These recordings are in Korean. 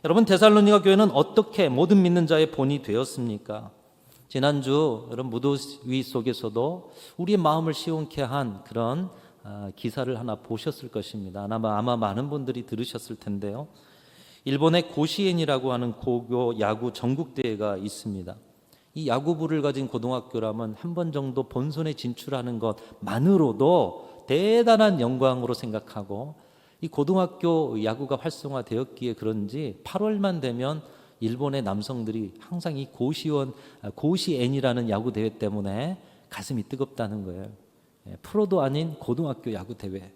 여러분, 데살로니가 교회는 어떻게 모든 믿는 자의 본이 되었습니까? 지난주 여러분 무도위 속에서도 우리의 마음을 시원케 한 그런 기사를 하나 보셨을 것입니다. 아마 많은 분들이 들으셨을 텐데요. 일본의 고시엔이라고 하는 고교 야구 전국대회가 있습니다. 이 야구부를 가진 고등학교라면 한 번 정도 본선에 진출하는 것만으로도 대단한 영광으로 생각하고, 이 고등학교 야구가 활성화되었기에 그런지 8월만 되면 일본의 남성들이 항상 이 고시엔이라는 야구 대회 때문에 가슴이 뜨겁다는 거예요. 프로도 아닌 고등학교 야구 대회.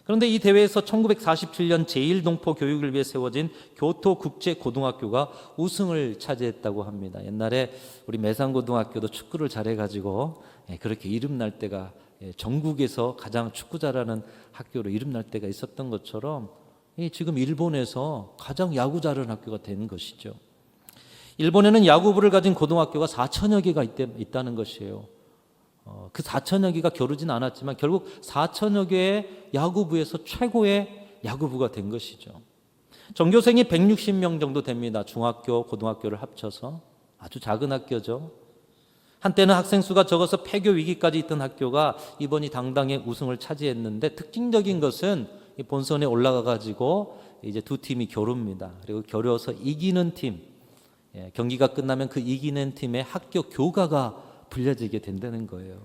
그런데 이 대회에서 1947년 제1동포 교육을 위해 세워진 교토국제고등학교가 우승을 차지했다고 합니다. 옛날에 우리 매산고등학교도 축구를 잘해가지고 그렇게 이름날 때가, 전국에서 가장 축구 잘하는 학교로 이름날 때가 있었던 것처럼 지금 일본에서 가장 야구 잘하는 학교가 된 것이죠. 일본에는 야구부를 가진 고등학교가 4천여 개가 있다는 것이에요. 그 4천여 개가 겨루진 않았지만 결국 4천여 개의 야구부에서 최고의 야구부가 된 것이죠. 전교생이 160명 정도 됩니다. 중학교, 고등학교를 합쳐서 아주 작은 학교죠. 한때는 학생 수가 적어서 폐교 위기까지 있던 학교가 이번이 당당히 우승을 차지했는데, 특징적인 것은 본선에 올라가 가지고 이제 두 팀이 겨룹니다. 그리고 겨루어서 이기는 팀, 경기가 끝나면 그 이기는 팀의 학교 교가가 불려지게 된다는 거예요.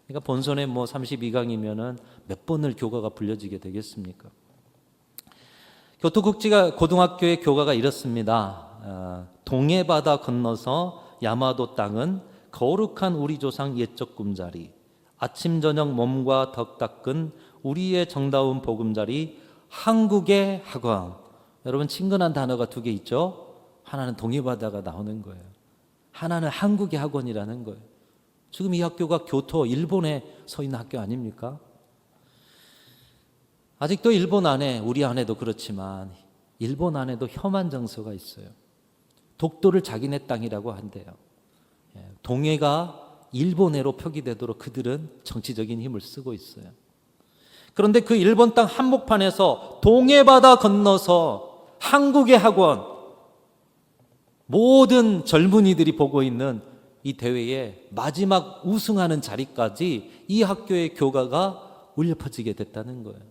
그러니까 본선에 32강이면은 몇 번을 교가가 불려지게 되겠습니까? 교토국제고등학교의 교가가 이렇습니다. 동해바다 건너서 야마도 땅은 거룩한 우리 조상 옛적 꿈자리, 아침 저녁 몸과 덕 닦은 우리의 정다운 보금자리, 한국의 학원. 여러분, 친근한 단어가 두 개 있죠? 하나는 동해바다가 나오는 거예요. 하나는 한국의 학원이라는 거예요. 지금 이 학교가 교토, 일본에 서 있는 학교 아닙니까? 아직도 일본 안에, 우리 안에도 그렇지만 일본 안에도 혐한 정서가 있어요. 독도를 자기네 땅이라고 한대요. 동해가 일본해로 표기되도록 그들은 정치적인 힘을 쓰고 있어요. 그런데 그 일본 땅 한복판에서 동해바다 건너서 한국의 학원, 모든 젊은이들이 보고 있는 이 대회에 마지막 우승하는 자리까지 이 학교의 교가가 울려 퍼지게 됐다는 거예요.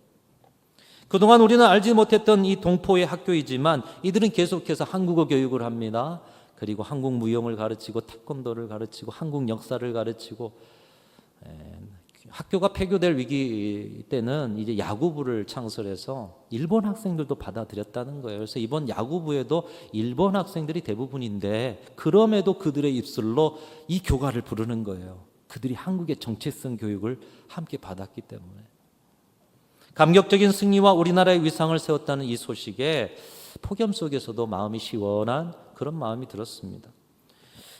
그동안 우리는 알지 못했던 이 동포의 학교이지만 이들은 계속해서 한국어 교육을 합니다. 그리고 한국 무용을 가르치고 태권도를 가르치고 한국 역사를 가르치고, 학교가 폐교될 위기 때는 이제 야구부를 창설해서 일본 학생들도 받아들였다는 거예요. 그래서 이번 야구부에도 일본 학생들이 대부분인데, 그럼에도 그들의 입술로 이 교가를 부르는 거예요. 그들이 한국의 정체성 교육을 함께 받았기 때문에. 감격적인 승리와 우리나라의 위상을 세웠다는 이 소식에 폭염 속에서도 마음이 시원한 그런 마음이 들었습니다.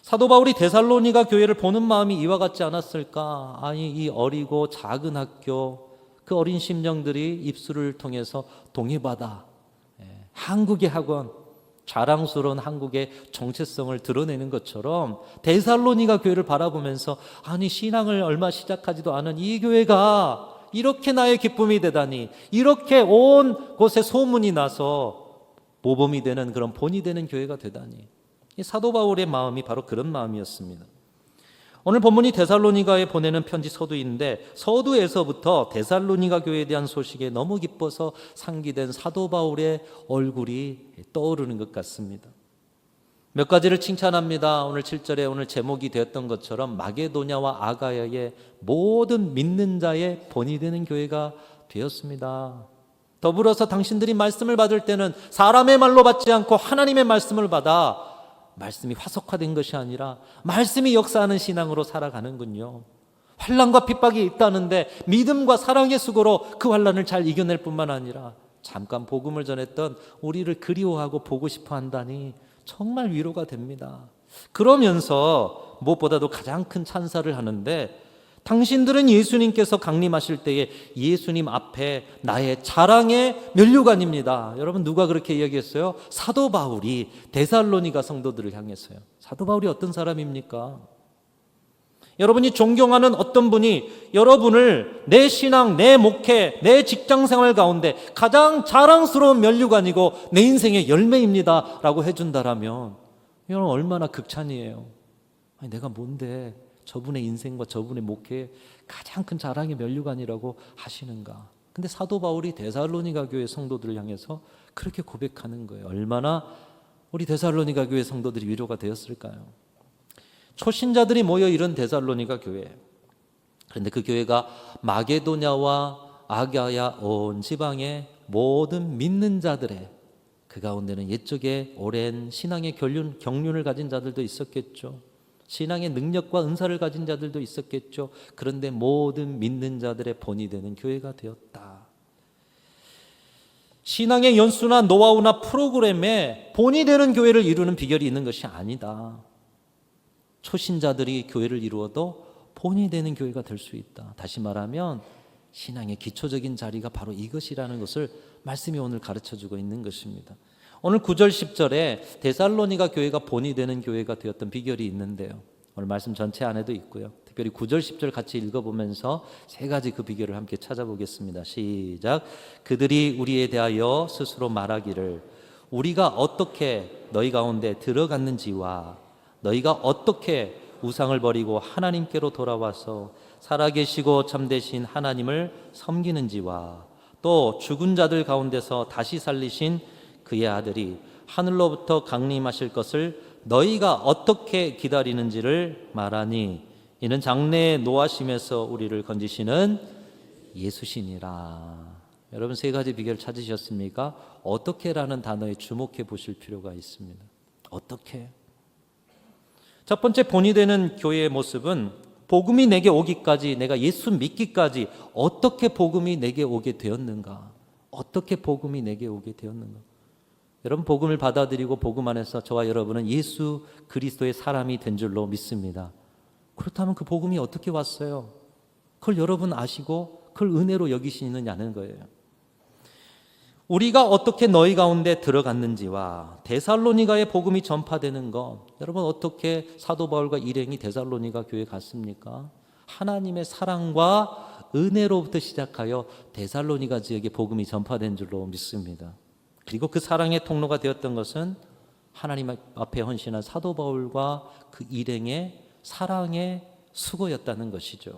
사도 바울이 데살로니가 교회를 보는 마음이 이와 같지 않았을까? 아니, 이 어리고 작은 학교, 그 어린 심령들이 입술을 통해서 동해바다, 한국의 학원, 자랑스러운 한국의 정체성을 드러내는 것처럼 데살로니가 교회를 바라보면서, 아니, 신앙을 얼마 시작하지도 않은 이 교회가 이렇게 나의 기쁨이 되다니, 이렇게 온 곳에 소문이 나서 모범이 되는, 그런 본이 되는 교회가 되다니. 이 사도 바울의 마음이 바로 그런 마음이었습니다. 오늘 본문이 데살로니가에 보내는 편지 서두인데, 서두에서부터 데살로니가 교회에 대한 소식에 너무 기뻐서 상기된 사도 바울의 얼굴이 떠오르는 것 같습니다. 몇 가지를 칭찬합니다. 오늘 7절에 오늘 제목이 되었던 것처럼 마게도냐와 아가야의 모든 믿는 자의 본이 되는 교회가 되었습니다. 더불어서 당신들이 말씀을 받을 때는 사람의 말로 받지 않고 하나님의 말씀을 받아, 말씀이 화석화된 것이 아니라 말씀이 역사하는 신앙으로 살아가는군요. 환난과 핍박이 있다는데 믿음과 사랑의 수고로 그 환난을 잘 이겨낼 뿐만 아니라 잠깐 복음을 전했던 우리를 그리워하고 보고 싶어 한다니 정말 위로가 됩니다. 그러면서 무엇보다도 가장 큰 찬사를 하는데, 당신들은 예수님께서 강림하실 때에 예수님 앞에 나의 자랑의 면류관입니다. 여러분, 누가 그렇게 이야기했어요? 사도 바울이 데살로니가 성도들을 향했어요. 사도 바울이 어떤 사람입니까? 여러분이 존경하는 어떤 분이 여러분을 내 신앙, 내 목회, 내 직장생활 가운데 가장 자랑스러운 면류관이고 내 인생의 열매입니다 라고 해준다라면 여러분 얼마나 극찬이에요. 아니, 내가 뭔데 저분의 인생과 저분의 목회에 가장 큰 자랑의 면류관이라고 하시는가. 근데 사도 바울이 데살로니가 교회 성도들을 향해서 그렇게 고백하는 거예요. 얼마나 우리 데살로니가 교회 성도들이 위로가 되었을까요? 초신자들이 모여 이룬 데살로니가 교회. 그런데 그 교회가 마게도냐와 아가야 온 지방의 모든 믿는 자들의 그 가운데는 옛적에 오랜 신앙의 경륜을 가진 자들도 있었겠죠. 신앙의 능력과 은사를 가진 자들도 있었겠죠. 그런데 모든 믿는 자들의 본이 되는 교회가 되었다. 신앙의 연수나 노하우나 프로그램에 본이 되는 교회를 이루는 비결이 있는 것이 아니다. 초신자들이 교회를 이루어도 본이 되는 교회가 될 수 있다. 다시 말하면 신앙의 기초적인 자리가 바로 이것이라는 것을 말씀이 오늘 가르쳐주고 있는 것입니다. 오늘 9절 10절에 데살로니가 교회가 본이 되는 교회가 되었던 비결이 있는데요. 오늘 말씀 전체 안에도 있고요. 특별히 9절 10절 같이 읽어보면서 세 가지 그 비결을 함께 찾아보겠습니다. 시작. 그들이 우리에 대하여 스스로 말하기를 우리가 어떻게 너희 가운데 들어갔는지와 너희가 어떻게 우상을 버리고 하나님께로 돌아와서 살아계시고 참되신 하나님을 섬기는지와 또 죽은 자들 가운데서 다시 살리신 그의 아들이 하늘로부터 강림하실 것을 너희가 어떻게 기다리는지를 말하니 이는 장래의 노하심에서 우리를 건지시는 예수시니라. 여러분 세 가지 비결을 찾으셨습니까? 어떻게라는 단어에 주목해 보실 필요가 있습니다. 어떻게? 첫 번째 본이 되는 교회의 모습은 복음이 내게 오기까지, 내가 예수 믿기까지 어떻게 복음이 내게 오게 되었는가? 어떻게 복음이 내게 오게 되었는가? 여러분 복음을 받아들이고 복음 안에서 저와 여러분은 예수 그리스도의 사람이 된 줄로 믿습니다. 그렇다면 그 복음이 어떻게 왔어요? 그걸 여러분 아시고 그걸 은혜로 여기시느냐는 거예요. 우리가 어떻게 너희 가운데 들어갔는지와 데살로니가의 복음이 전파되는 것, 여러분 어떻게 사도 바울과 일행이 데살로니가 교회에 갔습니까? 하나님의 사랑과 은혜로부터 시작하여 데살로니가 지역에 복음이 전파된 줄로 믿습니다. 그리고 그 사랑의 통로가 되었던 것은 하나님 앞에 헌신한 사도 바울과 그 일행의 사랑의 수고였다는 것이죠.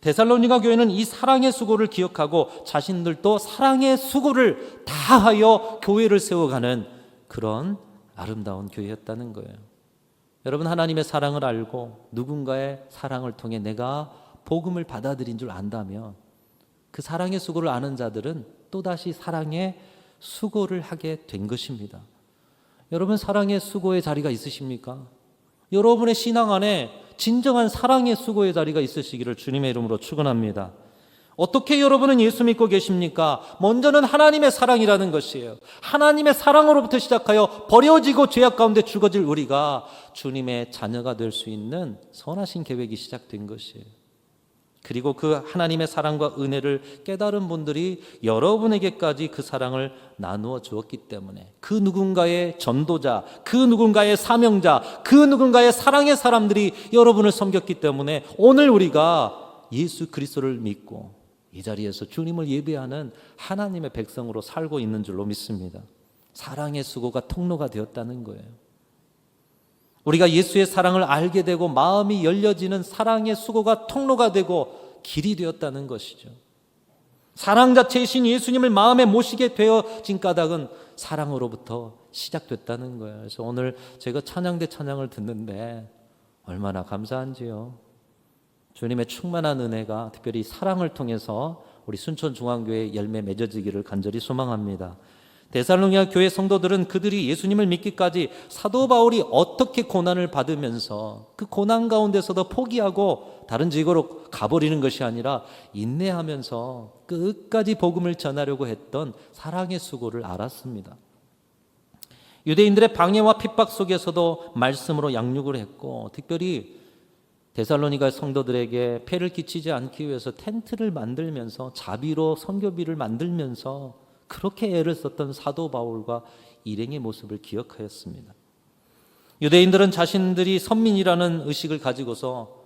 데살로니가 교회는 이 사랑의 수고를 기억하고 자신들도 사랑의 수고를 다하여 교회를 세워가는 그런 아름다운 교회였다는 거예요. 여러분 하나님의 사랑을 알고 누군가의 사랑을 통해 내가 복음을 받아들인 줄 안다면 그 사랑의 수고를 아는 자들은 또다시 사랑의 수고를 하게 된 것입니다. 여러분 사랑의 수고의 자리가 있으십니까? 여러분의 신앙 안에 진정한 사랑의 수고의 자리가 있으시기를 주님의 이름으로 축원합니다. 어떻게 여러분은 예수 믿고 계십니까? 먼저는 하나님의 사랑이라는 것이에요. 하나님의 사랑으로부터 시작하여 버려지고 죄악 가운데 죽어질 우리가 주님의 자녀가 될 수 있는 선하신 계획이 시작된 것이에요. 그리고 그 하나님의 사랑과 은혜를 깨달은 분들이 여러분에게까지 그 사랑을 나누어 주었기 때문에 그 누군가의 전도자, 그 누군가의 사명자, 그 누군가의 사랑의 사람들이 여러분을 섬겼기 때문에 오늘 우리가 예수 그리스도를 믿고 이 자리에서 주님을 예배하는 하나님의 백성으로 살고 있는 줄로 믿습니다. 사랑의 수고가 통로가 되었다는 거예요. 우리가 예수의 사랑을 알게 되고 마음이 열려지는 사랑의 수고가 통로가 되고 길이 되었다는 것이죠. 사랑 자체이신 예수님을 마음에 모시게 되어진 까닭은 사랑으로부터 시작됐다는 거예요. 그래서 오늘 제가 찬양대 찬양을 듣는데 얼마나 감사한지요. 주님의 충만한 은혜가 특별히 사랑을 통해서 우리 순천중앙교회 열매 맺어지기를 간절히 소망합니다. 데살로니가 교회 성도들은 그들이 예수님을 믿기까지 사도 바울이 어떻게 고난을 받으면서 그 고난 가운데서도 포기하고 다른 지역으로 가버리는 것이 아니라 인내하면서 끝까지 복음을 전하려고 했던 사랑의 수고를 알았습니다. 유대인들의 방해와 핍박 속에서도 말씀으로 양육을 했고 특별히 데살로니가 성도들에게 폐를 끼치지 않기 위해서 텐트를 만들면서 자비로 선교비를 만들면서 그렇게 애를 썼던 사도 바울과 일행의 모습을 기억하였습니다. 유대인들은 자신들이 선민이라는 의식을 가지고서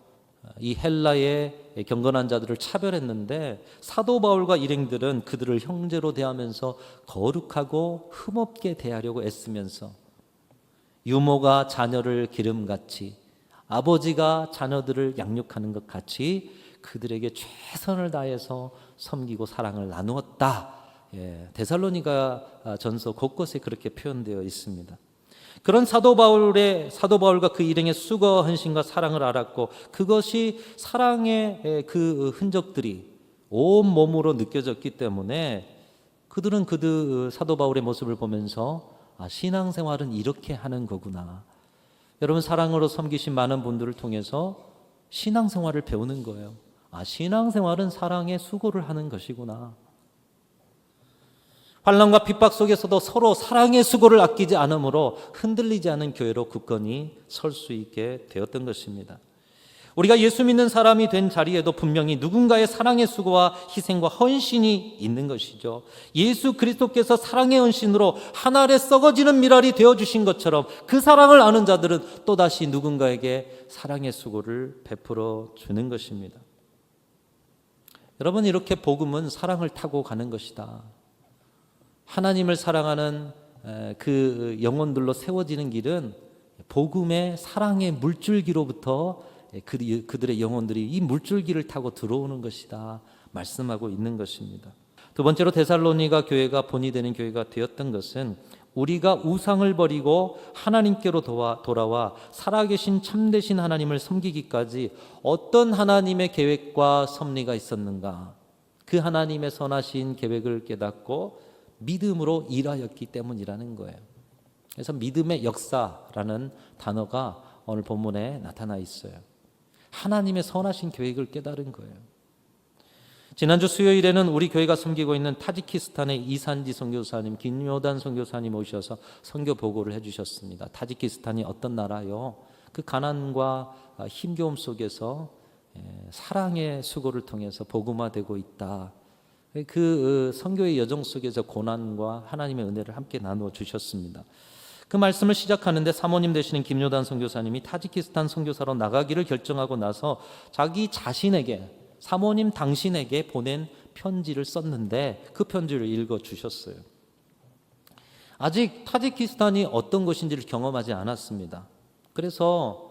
이 헬라의 경건한 자들을 차별했는데 사도 바울과 일행들은 그들을 형제로 대하면서 거룩하고 흠없게 대하려고 애쓰면서 유모가 자녀를 기름같이 아버지가 자녀들을 양육하는 것 같이 그들에게 최선을 다해서 섬기고 사랑을 나누었다. 데살로니가 전서 곳곳에 그렇게 표현되어 있습니다. 그런 사도 바울과 그 일행의 수고, 헌신과 사랑을 알았고 그것이 사랑의 그 흔적들이 온 몸으로 느껴졌기 때문에 그들은 사도 바울의 모습을 보면서 신앙생활은 이렇게 하는 거구나. 여러분, 사랑으로 섬기신 많은 분들을 통해서 신앙생활을 배우는 거예요. 신앙생활은 사랑의 수고를 하는 것이구나. 환난과 핍박 속에서도 서로 사랑의 수고를 아끼지 않으므로 흔들리지 않은 교회로 굳건히 설 수 있게 되었던 것입니다. 우리가 예수 믿는 사람이 된 자리에도 분명히 누군가의 사랑의 수고와 희생과 헌신이 있는 것이죠. 예수 그리스도께서 사랑의 헌신으로 한 알에 썩어지는 밀알이 되어주신 것처럼 그 사랑을 아는 자들은 또다시 누군가에게 사랑의 수고를 베풀어 주는 것입니다. 여러분, 이렇게 복음은 사랑을 타고 가는 것이다. 하나님을 사랑하는 그 영혼들로 세워지는 길은 복음의 사랑의 물줄기로부터 그들의 영혼들이 이 물줄기를 타고 들어오는 것이다 말씀하고 있는 것입니다. 두 번째로 데살로니가 교회가 본이 되는 교회가 되었던 것은 우리가 우상을 버리고 하나님께로 돌아와 살아계신 참되신 하나님을 섬기기까지 어떤 하나님의 계획과 섭리가 있었는가, 그 하나님의 선하신 계획을 깨닫고 믿음으로 일하였기 때문이라는 거예요. 그래서 믿음의 역사라는 단어가 오늘 본문에 나타나 있어요. 하나님의 선하신 계획을 깨달은 거예요. 지난주 수요일에는 우리 교회가 섬기고 있는 타지키스탄의 이산지 선교사님, 김요단 선교사님 오셔서 선교 보고를 해주셨습니다. 타지키스탄이 어떤 나라요? 그 가난과 힘겨움 속에서 사랑의 수고를 통해서 복음화되고 있다. 그 선교의 여정 속에서 고난과 하나님의 은혜를 함께 나누어 주셨습니다. 그 말씀을 시작하는데 사모님 되시는 김요단 선교사님이 타지키스탄 선교사로 나가기를 결정하고 나서 자기 자신에게, 사모님 당신에게 보낸 편지를 썼는데 그 편지를 읽어주셨어요. 아직 타지키스탄이 어떤 곳인지를 경험하지 않았습니다. 그래서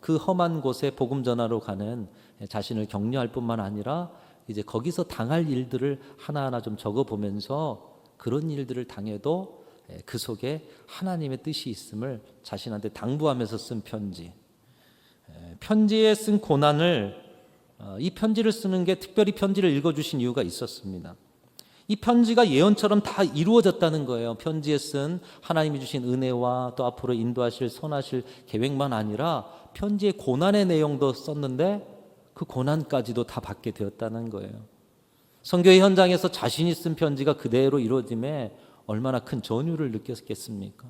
그 험한 곳에 복음 전하러 가는 자신을 격려할 뿐만 아니라 이제 거기서 당할 일들을 하나하나 좀 적어보면서 그런 일들을 당해도 그 속에 하나님의 뜻이 있음을 자신한테 당부하면서 쓴 편지. 편지에 쓴 고난을 이 편지를 쓰는 게 특별히 편지를 읽어주신 이유가 있었습니다. 이 편지가 예언처럼 다 이루어졌다는 거예요. 편지에 쓴 하나님이 주신 은혜와 또 앞으로 인도하실 선하실 계획만 아니라 편지의 고난의 내용도 썼는데 그 고난까지도 다 받게 되었다는 거예요. 선교의 현장에서 자신이 쓴 편지가 그대로 이루어짐에 얼마나 큰 전율을 느꼈겠습니까?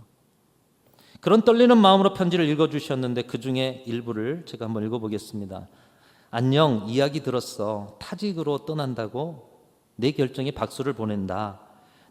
그런 떨리는 마음으로 편지를 읽어주셨는데 그 중에 일부를 제가 한번 읽어보겠습니다. 안녕, 이야기 들었어. 타직으로 떠난다고? 내 결정에 박수를 보낸다.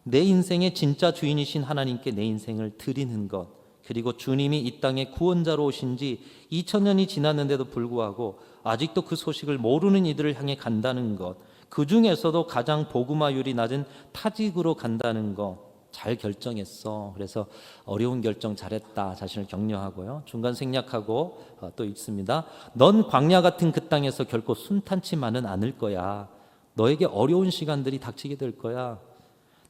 내 인생의 진짜 주인이신 하나님께 내 인생을 드리는 것, 그리고 주님이 이 땅에 구원자로 오신 지 2000년이 지났는데도 불구하고 아직도 그 소식을 모르는 이들을 향해 간다는 것, 그 중에서도 가장 복음화율이 낮은 타직으로 간다는 것, 잘 결정했어. 그래서 어려운 결정 잘했다. 자신을 격려하고요. 중간 생략하고 또 있습니다. 넌 광야 같은 그 땅에서 결코 순탄치만은 않을 거야. 너에게 어려운 시간들이 닥치게 될 거야.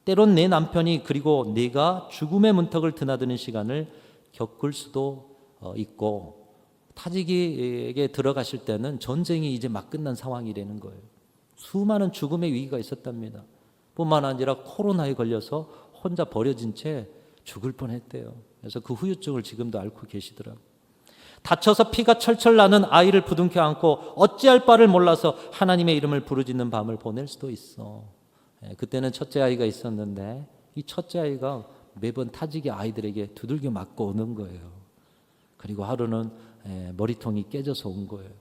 때론 내 남편이 그리고 네가 죽음의 문턱을 드나드는 시간을 겪을 수도 있고, 타지기에게 들어가실 때는 전쟁이 이제 막 끝난 상황이라는 거예요. 수많은 죽음의 위기가 있었답니다. 뿐만 아니라 코로나에 걸려서 혼자 버려진 채 죽을 뻔했대요. 그래서 그 후유증을 지금도 앓고 계시더라고요. 다쳐서 피가 철철 나는 아이를 부둥켜 안고 어찌할 바를 몰라서 하나님의 이름을 부르짖는 밤을 보낼 수도 있어. 그때는 첫째 아이가 있었는데 이 첫째 아이가 매번 타지기 아이들에게 두들겨 맞고 오는 거예요. 그리고 하루는 머리통이 깨져서 온 거예요.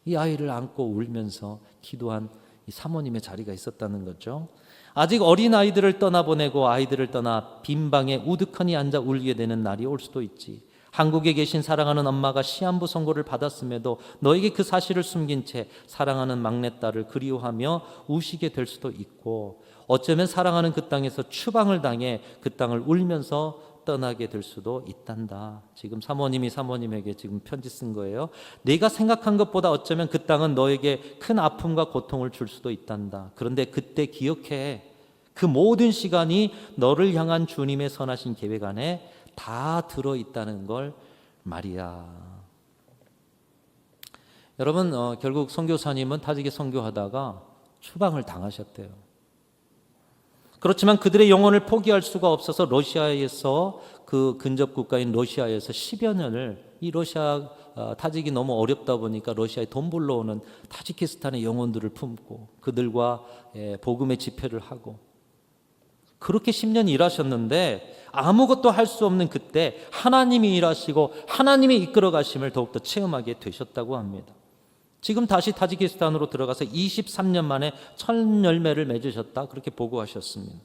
이 아이를 안고 울면서 기도한 이 사모님의 자리가 있었다는 거죠. 아직 어린 아이들을 떠나보내고 아이들을 떠나 빈 방에 우두커니 앉아 울게 되는 날이 올 수도 있지. 한국에 계신 사랑하는 엄마가 시한부 선고를 받았음에도 너에게 그 사실을 숨긴 채 사랑하는 막내딸을 그리워하며 우시게 될 수도 있고, 어쩌면 사랑하는 그 땅에서 추방을 당해 그 땅을 울면서 떠나게 될 수도 있단다. 지금 사모님이 사모님에게 지금 편지 쓴 거예요. 내가 생각한 것보다 어쩌면 그 땅은 너에게 큰 아픔과 고통을 줄 수도 있단다. 그런데 그때 기억해. 그 모든 시간이 너를 향한 주님의 선하신 계획 안에 다 들어있다는 걸 말이야. 여러분, 결국 선교사님은 타직에 선교하다가 추방을 당하셨대요. 그렇지만 그들의 영혼을 포기할 수가 없어서 러시아에서, 그 근접 국가인 러시아에서 10여 년을, 이 러시아 타직이 너무 어렵다 보니까 러시아에 돈 벌러 오는 타지키스탄의 영혼들을 품고 그들과 복음의 집회를 하고, 그렇게 10년 일하셨는데 아무것도 할 수 없는 그때 하나님이 일하시고 하나님이 이끌어 가심을 더욱더 체험하게 되셨다고 합니다. 지금 다시 타지키스탄으로 들어가서 23년 만에 첫 열매를 맺으셨다, 그렇게 보고하셨습니다.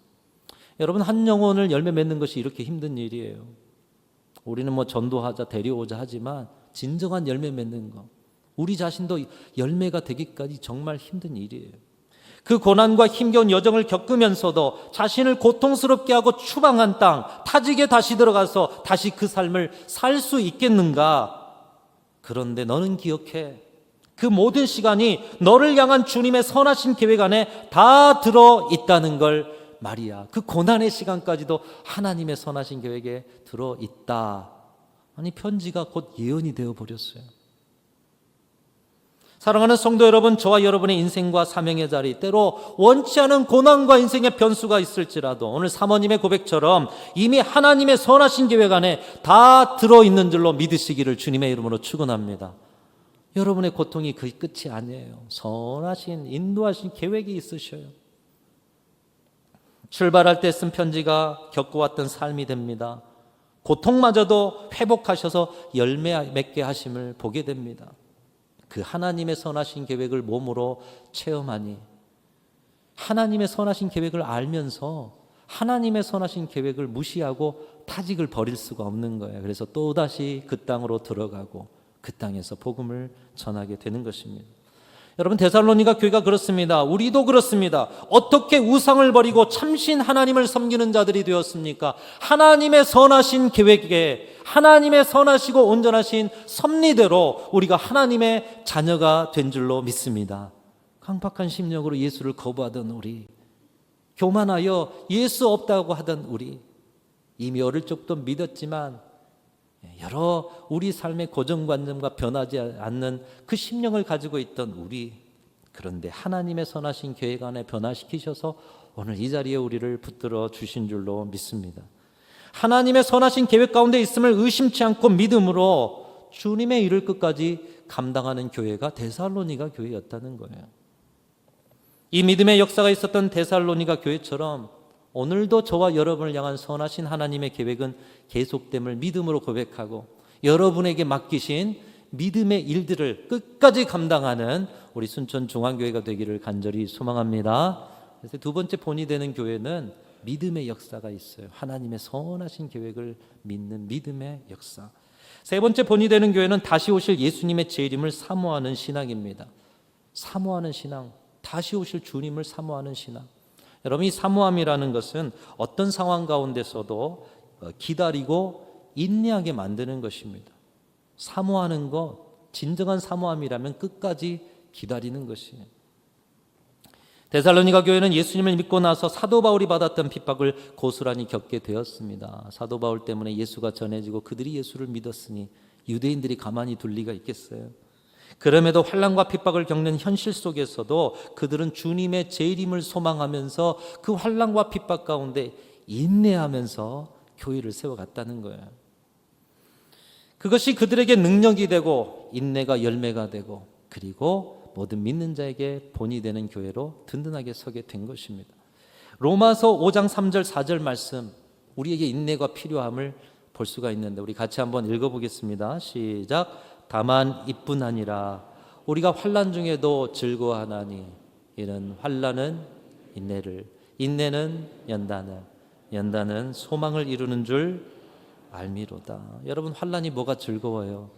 여러분, 한 영혼을 열매 맺는 것이 이렇게 힘든 일이에요. 우리는 뭐 전도하자, 데려오자 하지만 진정한 열매 맺는 것, 우리 자신도 열매가 되기까지 정말 힘든 일이에요. 그 고난과 힘겨운 여정을 겪으면서도 자신을 고통스럽게 하고 추방한 땅 타직에 다시 들어가서 다시 그 삶을 살 수 있겠는가? 그런데 너는 기억해. 그 모든 시간이 너를 향한 주님의 선하신 계획 안에 다 들어있다는 걸 말이야. 그 고난의 시간까지도 하나님의 선하신 계획에 들어있다. 아니, 편지가 곧 예언이 되어버렸어요. 사랑하는 성도 여러분, 저와 여러분의 인생과 사명의 자리, 때로 원치 않은 고난과 인생의 변수가 있을지라도 오늘 사모님의 고백처럼 이미 하나님의 선하신 계획 안에 다 들어있는 줄로 믿으시기를 주님의 이름으로 축원합니다. 여러분의 고통이 그 끝이 아니에요. 선하신, 인도하신 계획이 있으셔요. 출발할 때 쓴 편지가 겪어왔던 삶이 됩니다. 고통마저도 회복하셔서 열매 맺게 하심을 보게 됩니다. 그 하나님의 선하신 계획을 몸으로 체험하니, 하나님의 선하신 계획을 알면서 하나님의 선하신 계획을 무시하고 타직을 버릴 수가 없는 거예요. 그래서 또다시 그 땅으로 들어가고 그 땅에서 복음을 전하게 되는 것입니다. 여러분, 데살로니가 교회가 그렇습니다. 우리도 그렇습니다. 어떻게 우상을 버리고 참신 하나님을 섬기는 자들이 되었습니까? 하나님의 선하신 계획에, 하나님의 선하시고 온전하신 섭리대로 우리가 하나님의 자녀가 된 줄로 믿습니다. 강팍한 심령으로 예수를 거부하던 우리, 교만하여 예수 없다고 하던 우리, 이미 어릴 적부터 믿었지만 여러 우리 삶의 고정관념과 변하지 않는 그 심령을 가지고 있던 우리, 그런데 하나님의 선하신 계획 안에 변화시키셔서 오늘 이 자리에 우리를 붙들어 주신 줄로 믿습니다. 하나님의 선하신 계획 가운데 있음을 의심치 않고 믿음으로 주님의 일을 끝까지 감당하는 교회가 데살로니가 교회였다는 거예요. 이 믿음의 역사가 있었던 데살로니가 교회처럼 오늘도 저와 여러분을 향한 선하신 하나님의 계획은 계속됨을 믿음으로 고백하고 여러분에게 맡기신 믿음의 일들을 끝까지 감당하는 우리 순천중앙교회가 되기를 간절히 소망합니다. 그래서 두 번째 본이 되는 교회는 믿음의 역사가 있어요. 하나님의 선하신 계획을 믿는 믿음의 역사. 세 번째 본이 되는 교회는 다시 오실 예수님의 재림을 사모하는 신앙입니다. 사모하는 신앙, 다시 오실 주님을 사모하는 신앙. 여러분, 이 사모함이라는 것은 어떤 상황 가운데서도 기다리고 인내하게 만드는 것입니다. 사모하는 것, 진정한 사모함이라면 끝까지 기다리는 것이에요. 데살로니가 교회는 예수님을 믿고 나서 사도 바울이 받았던 핍박을 고스란히 겪게 되었습니다. 사도 바울 때문에 예수가 전해지고 그들이 예수를 믿었으니 유대인들이 가만히 둘 리가 있겠어요. 그럼에도 환난과 핍박을 겪는 현실 속에서도 그들은 주님의 재림을 소망하면서 그 환난과 핍박 가운데 인내하면서 교회를 세워갔다는 거예요. 그것이 그들에게 능력이 되고 인내가 열매가 되고 그리고 모든 믿는 자에게 본이 되는 교회로 든든하게 서게 된 것입니다. 로마서 5장 3절 4절 말씀, 우리에게 인내가 필요함을 볼 수가 있는데 우리 같이 한번 읽어보겠습니다. 시작. 다만 이뿐 아니라 우리가 환난 중에도 즐거워하나니 이는 환난은 인내를, 인내는 연단을, 연단은 소망을 이루는 줄 알미로다. 여러분, 환난이 뭐가 즐거워요?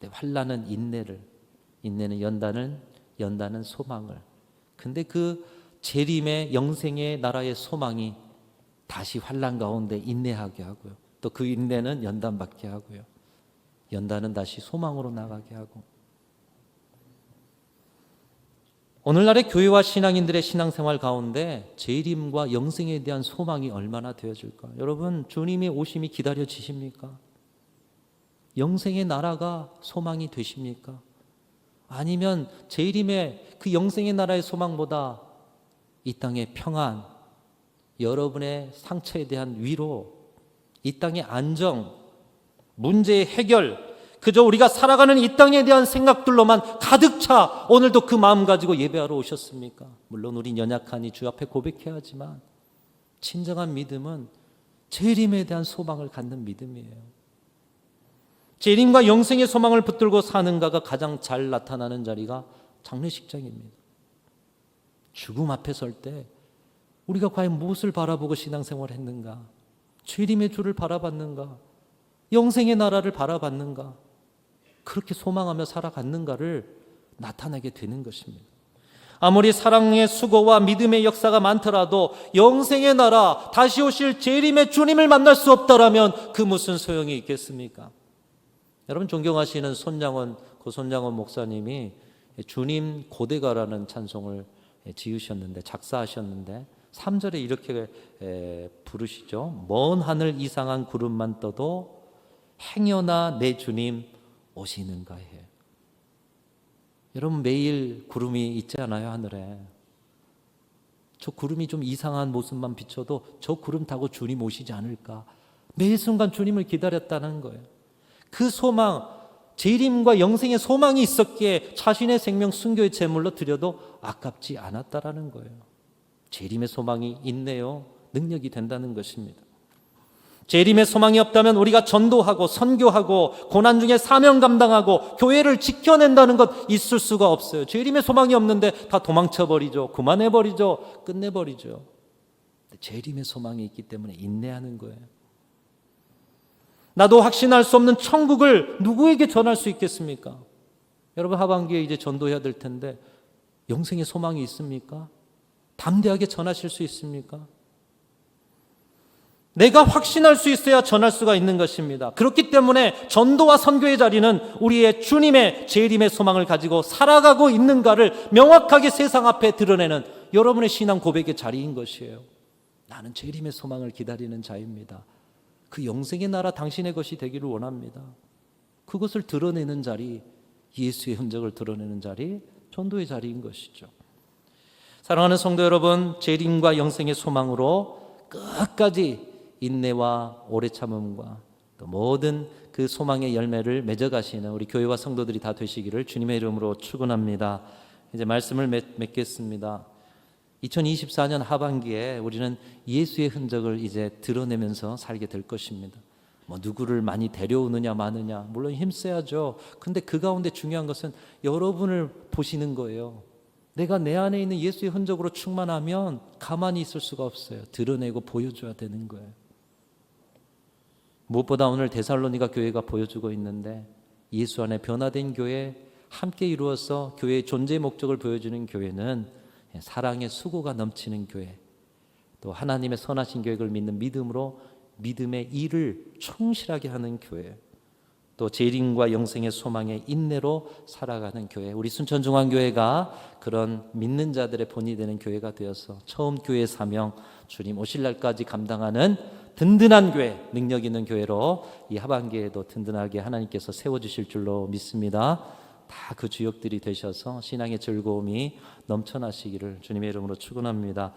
환난은 인내는 연단은 소망을. 근데 그 재림의 영생의 나라의 소망이 다시 환난 가운데 인내하게 하고요. 또 그 인내는 연단받게 하고요. 연단은 다시 소망으로 나가게 하고. 오늘날의 교회와 신앙인들의 신앙생활 가운데 재림과 영생에 대한 소망이 얼마나 되어질까? 여러분, 주님의 오심이 기다려지십니까? 영생의 나라가 소망이 되십니까? 아니면 재림의 그 영생의 나라의 소망보다 이 땅의 평안, 여러분의 상처에 대한 위로, 이 땅의 안정, 문제의 해결, 그저 우리가 살아가는 이 땅에 대한 생각들로만 가득 차 오늘도 그 마음 가지고 예배하러 오셨습니까? 물론 우린 연약하니 주 앞에 고백해야 하지만 진정한 믿음은 재림에 대한 소망을 갖는 믿음이에요. 재림과 영생의 소망을 붙들고 사는가가 가장 잘 나타나는 자리가 장례식장입니다. 죽음 앞에 설 때 우리가 과연 무엇을 바라보고 신앙생활을 했는가? 재림의 주를 바라봤는가? 영생의 나라를 바라봤는가? 그렇게 소망하며 살아갔는가를 나타내게 되는 것입니다. 아무리 사랑의 수고와 믿음의 역사가 많더라도 영생의 나라, 다시 오실 재림의 주님을 만날 수 없다라면 그 무슨 소용이 있겠습니까? 여러분, 존경하시는 고손장원 목사님이 주님 고대가라는 찬송을 지으셨는데, 작사하셨는데 3절에 이렇게 부르시죠. 먼 하늘 이상한 구름만 떠도 행여나 내 주님 오시는가 해. 여러분, 매일 구름이 있지 않아요, 하늘에? 저 구름이 좀 이상한 모습만 비춰도 저 구름 타고 주님 오시지 않을까? 매일 순간 주님을 기다렸다는 거예요. 그 소망, 재림과 영생의 소망이 있었기에 자신의 생명 순교의 제물로 드려도 아깝지 않았다라는 거예요. 재림의 소망이 있네요. 능력이 된다는 것입니다. 재림의 소망이 없다면 우리가 전도하고 선교하고 고난 중에 사명 감당하고 교회를 지켜낸다는 것 있을 수가 없어요. 재림의 소망이 없는데 다 도망쳐버리죠. 그만해버리죠. 끝내버리죠. 재림의 소망이 있기 때문에 인내하는 거예요. 나도 확신할 수 없는 천국을 누구에게 전할 수 있겠습니까? 여러분, 하반기에 이제 전도해야 될 텐데 영생의 소망이 있습니까? 담대하게 전하실 수 있습니까? 내가 확신할 수 있어야 전할 수가 있는 것입니다. 그렇기 때문에 전도와 선교의 자리는 우리의 주님의 재림의 소망을 가지고 살아가고 있는가를 명확하게 세상 앞에 드러내는 여러분의 신앙 고백의 자리인 것이에요. 나는 재림의 소망을 기다리는 자입니다. 그 영생의 나라 당신의 것이 되기를 원합니다. 그것을 드러내는 자리, 예수의 흔적을 드러내는 자리, 전도의 자리인 것이죠. 사랑하는 성도 여러분, 재림과 영생의 소망으로 끝까지 인내와 오래 참음과 또 모든 그 소망의 열매를 맺어가시는 우리 교회와 성도들이 다 되시기를 주님의 이름으로 축원합니다. 이제 말씀을 맺겠습니다. 2024년 하반기에 우리는 예수의 흔적을 이제 드러내면서 살게 될 것입니다. 누구를 많이 데려오느냐 마느냐, 물론 힘써야죠. 근데 그 가운데 중요한 것은 여러분을 보시는 거예요. 내가 내 안에 있는 예수의 흔적으로 충만하면 가만히 있을 수가 없어요. 드러내고 보여줘야 되는 거예요. 무엇보다 오늘 데살로니가 교회가 보여주고 있는데, 예수 안에 변화된 교회, 함께 이루어서 교회의 존재 목적을 보여주는 교회는 사랑의 수고가 넘치는 교회, 또 하나님의 선하신 계획을 믿는 믿음으로 믿음의 일을 충실하게 하는 교회, 또 재림과 영생의 소망의 인내로 살아가는 교회, 우리 순천중앙교회가 그런 믿는 자들의 본이 되는 교회가 되어서 처음 교회 사명, 주님 오실 날까지 감당하는 든든한 교회, 능력 있는 교회로 이 하반기에도 든든하게 하나님께서 세워주실 줄로 믿습니다. 다 그 주역들이 되셔서 신앙의 즐거움이 넘쳐나시기를 주님의 이름으로 축원합니다.